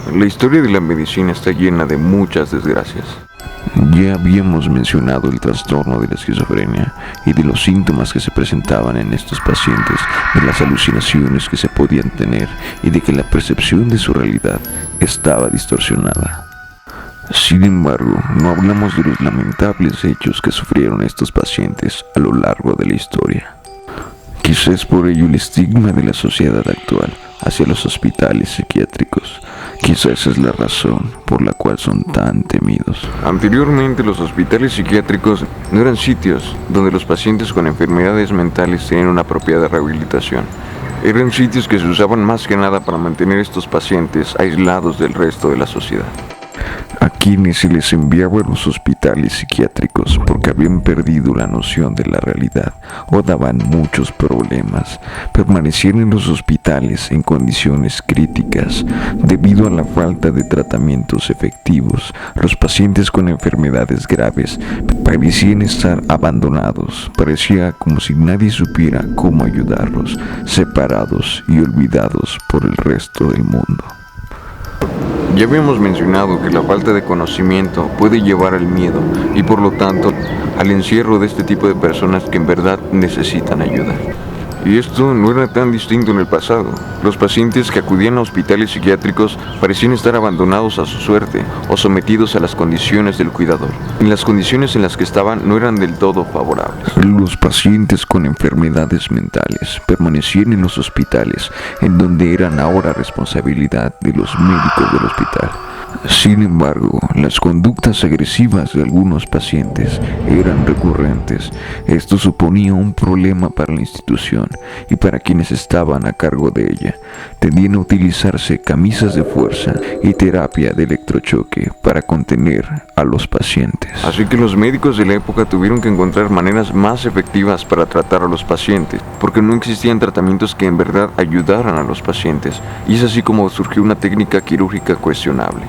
La historia de la medicina está llena de muchas desgracias. Ya habíamos mencionado el trastorno de la esquizofrenia y de los síntomas que se presentaban en estos pacientes, de las alucinaciones que se podían tener y de que la percepción de su realidad estaba distorsionada. Sin embargo, no hablamos de los lamentables hechos que sufrieron estos pacientes a lo largo de la historia. Quizás por ello el estigma de la sociedad actual hacia los hospitales psiquiátricos. Quizás es la razón por la cual son tan temidos. Anteriormente, los hospitales psiquiátricos no eran sitios donde los pacientes con enfermedades mentales tenían una apropiada rehabilitación. Eran sitios que se usaban más que nada para mantener a estos pacientes aislados del resto de la sociedad. A quienes se les enviaba a los hospitales psiquiátricos porque habían perdido la noción de la realidad o daban muchos problemas, permanecían en los hospitales en condiciones críticas debido a la falta de tratamientos efectivos. Los pacientes con enfermedades graves parecían estar abandonados, parecía como si nadie supiera cómo ayudarlos, separados y olvidados por el resto del mundo. Ya habíamos mencionado que la falta de conocimiento puede llevar al miedo y por lo tanto al encierro de este tipo de personas que en verdad necesitan ayuda. Y esto no era tan distinto en el pasado. Los pacientes que acudían a hospitales psiquiátricos parecían estar abandonados a su suerte o sometidos a las condiciones del cuidador. Y las condiciones en las que estaban no eran del todo favorables. Los pacientes con enfermedades mentales permanecían en los hospitales, en donde eran ahora responsabilidad de los médicos del hospital. Sin embargo, las conductas agresivas de algunos pacientes eran recurrentes. Esto suponía un problema para la institución y para quienes estaban a cargo de ella. Tendían a utilizarse camisas de fuerza y terapia de electrochoque para contener a los pacientes. Así que los médicos de la época tuvieron que encontrar maneras más efectivas para tratar a los pacientes, porque no existían tratamientos que en verdad ayudaran a los pacientes, y es así como surgió una técnica quirúrgica cuestionable.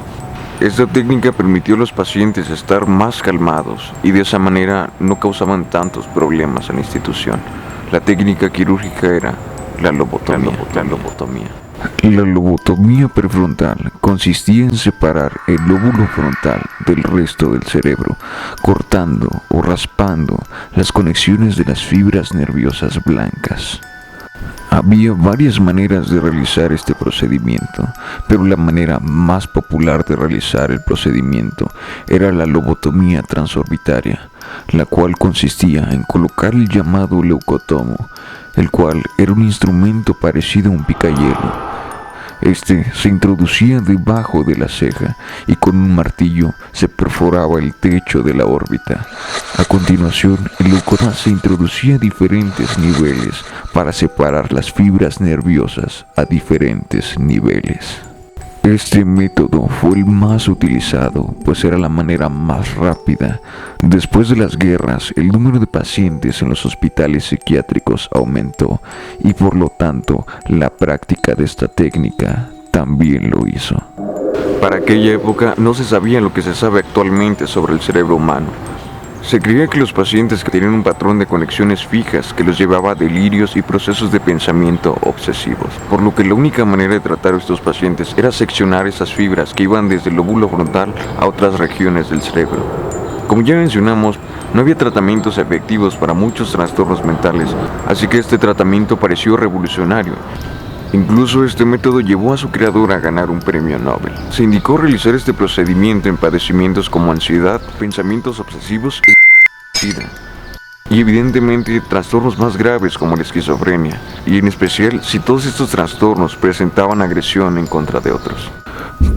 Esta técnica permitió a los pacientes estar más calmados y de esa manera no causaban tantos problemas a la institución. La técnica quirúrgica era la lobotomía. La lobotomía prefrontal consistía en separar el lóbulo frontal del resto del cerebro, cortando o raspando las conexiones de las fibras nerviosas blancas. Había varias maneras de realizar este procedimiento, pero la manera más popular de realizar el procedimiento era la lobotomía transorbitaria, la cual consistía en colocar el llamado leucotomo, el cual era un instrumento parecido a un picayelo. Este se introducía debajo de la ceja y con un martillo se perforaba el techo de la órbita. A continuación, el leucotoma se introducía a diferentes niveles para separar las fibras nerviosas a diferentes niveles. Este método fue el más utilizado, pues era la manera más rápida. Después de las guerras, el número de pacientes en los hospitales psiquiátricos aumentó y por lo tanto la práctica de esta técnica también lo hizo. Para aquella época no se sabía lo que se sabe actualmente sobre el cerebro humano. Se creía que los pacientes tenían un patrón de conexiones fijas que los llevaba a delirios y procesos de pensamiento obsesivos, por lo que la única manera de tratar a estos pacientes era seccionar esas fibras que iban desde el lóbulo frontal a otras regiones del cerebro. Como ya mencionamos, no había tratamientos efectivos para muchos trastornos mentales, así que este tratamiento pareció revolucionario. Incluso este método llevó a su creador a ganar un premio Nobel. Se indicó realizar este procedimiento en padecimientos como ansiedad, pensamientos obsesivos y SIDA. Y evidentemente trastornos más graves como la esquizofrenia, y en especial si todos estos trastornos presentaban agresión en contra de otros.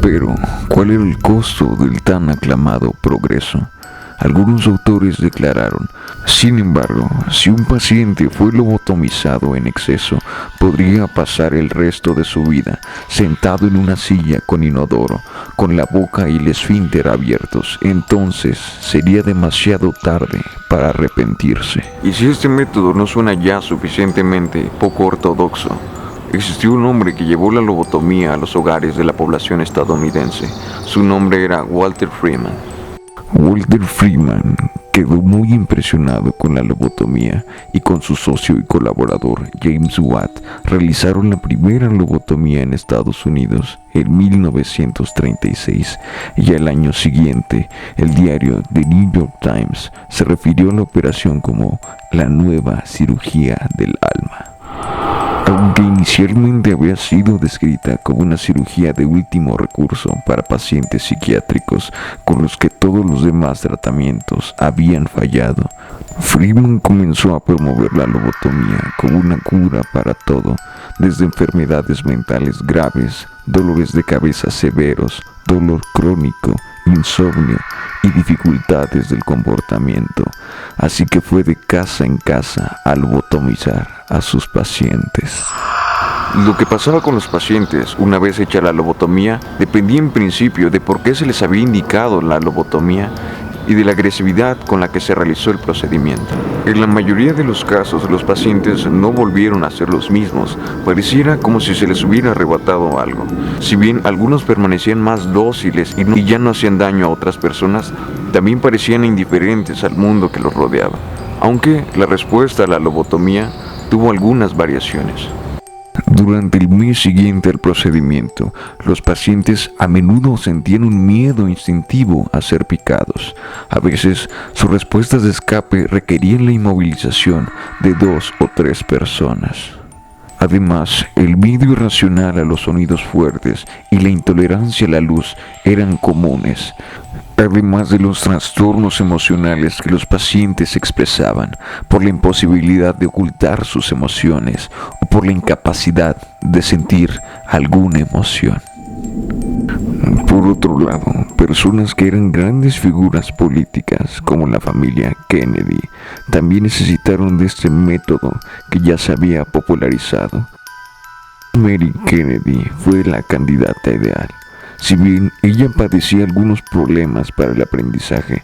Pero, ¿cuál era el costo del tan aclamado progreso? Algunos autores declararon: sin embargo, si un paciente fue lobotomizado en exceso, podría pasar el resto de su vida sentado en una silla con inodoro, con la boca y el esfínter abiertos. Entonces sería demasiado tarde para arrepentirse. Y si este método no suena ya suficientemente poco ortodoxo, existió un hombre que llevó la lobotomía a los hogares de la población estadounidense. Su nombre era Walter Freeman. Walter Freeman, quedó muy impresionado con la lobotomía y con su socio y colaborador James Watt realizaron la primera lobotomía en Estados Unidos en 1936 y al año siguiente el diario The New York Times se refirió a la operación como la nueva cirugía del alma. Aunque inicialmente había sido descrita como una cirugía de último recurso para pacientes psiquiátricos con los que todos los demás tratamientos habían fallado, Friedman comenzó a promover la lobotomía como una cura para todo, desde enfermedades mentales graves, dolores de cabeza severos, dolor crónico, insomnio y dificultades del comportamiento, así que fue de casa en casa a lobotomizar a sus pacientes. Lo que pasaba con los pacientes una vez hecha la lobotomía dependía en principio de por qué se les había indicado la lobotomía y de la agresividad con la que se realizó el procedimiento. En la mayoría de los casos, los pacientes no volvieron a ser los mismos, pareciera como si se les hubiera arrebatado algo. Si bien algunos permanecían más dóciles y ya no hacían daño a otras personas, también parecían indiferentes al mundo que los rodeaba, aunque la respuesta a la lobotomía tuvo algunas variaciones. Durante el mes siguiente al procedimiento, los pacientes a menudo sentían un miedo instintivo a ser picados. A veces, sus respuestas de escape requerían la inmovilización de 2 o 3 personas. Además, el miedo irracional a los sonidos fuertes y la intolerancia a la luz eran comunes, además de los trastornos emocionales que los pacientes expresaban por la imposibilidad de ocultar sus emociones o por la incapacidad de sentir alguna emoción. Por otro lado, personas que eran grandes figuras políticas, como la familia Kennedy, también necesitaron de este método que ya se había popularizado. Mary Kennedy fue la candidata ideal. Si bien ella padecía algunos problemas para el aprendizaje,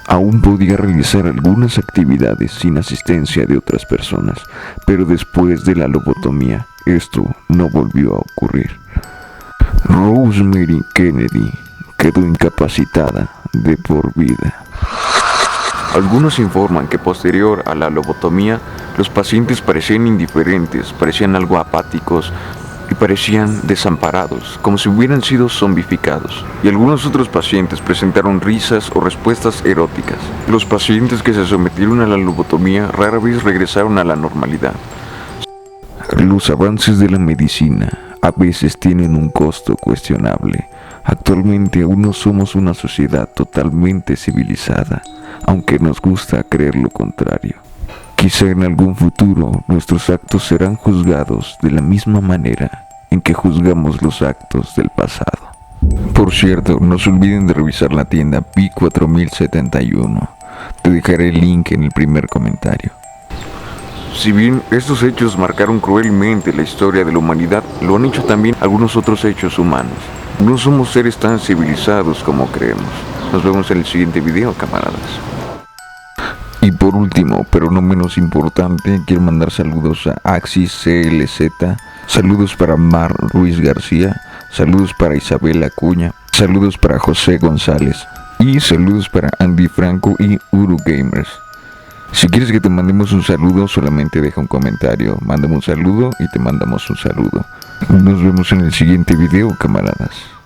aún podía realizar algunas actividades sin asistencia de otras personas, pero después de la lobotomía, esto no volvió a ocurrir. Rosemary Kennedy quedó incapacitada de por vida. Algunos informan que posterior a la lobotomía, los pacientes parecían indiferentes, parecían algo apáticos y parecían desamparados, como si hubieran sido zombificados. Y algunos otros pacientes presentaron risas o respuestas eróticas. Los pacientes que se sometieron a la lobotomía rara vez regresaron a la normalidad. Los avances de la medicina a veces tienen un costo cuestionable. Actualmente aún no somos una sociedad totalmente civilizada, aunque nos gusta creer lo contrario. Quizá en algún futuro nuestros actos serán juzgados de la misma manera en que juzgamos los actos del pasado. Por cierto, no se olviden de revisar la tienda Pi4071. Te dejaré el link en el primer comentario. Si bien estos hechos marcaron cruelmente la historia de la humanidad, lo han hecho también algunos otros hechos humanos. No somos seres tan civilizados como creemos. Nos vemos en el siguiente video, camaradas. Y por último, pero no menos importante, quiero mandar saludos a Axis CLZ, saludos para Mar Ruiz García, saludos para Isabel Acuña, saludos para José González y saludos para Andy Franco y Uru Gamers. Si quieres que te mandemos un saludo, solamente deja un comentario, mándame un saludo y te mandamos un saludo. Nos vemos en el siguiente video, camaradas.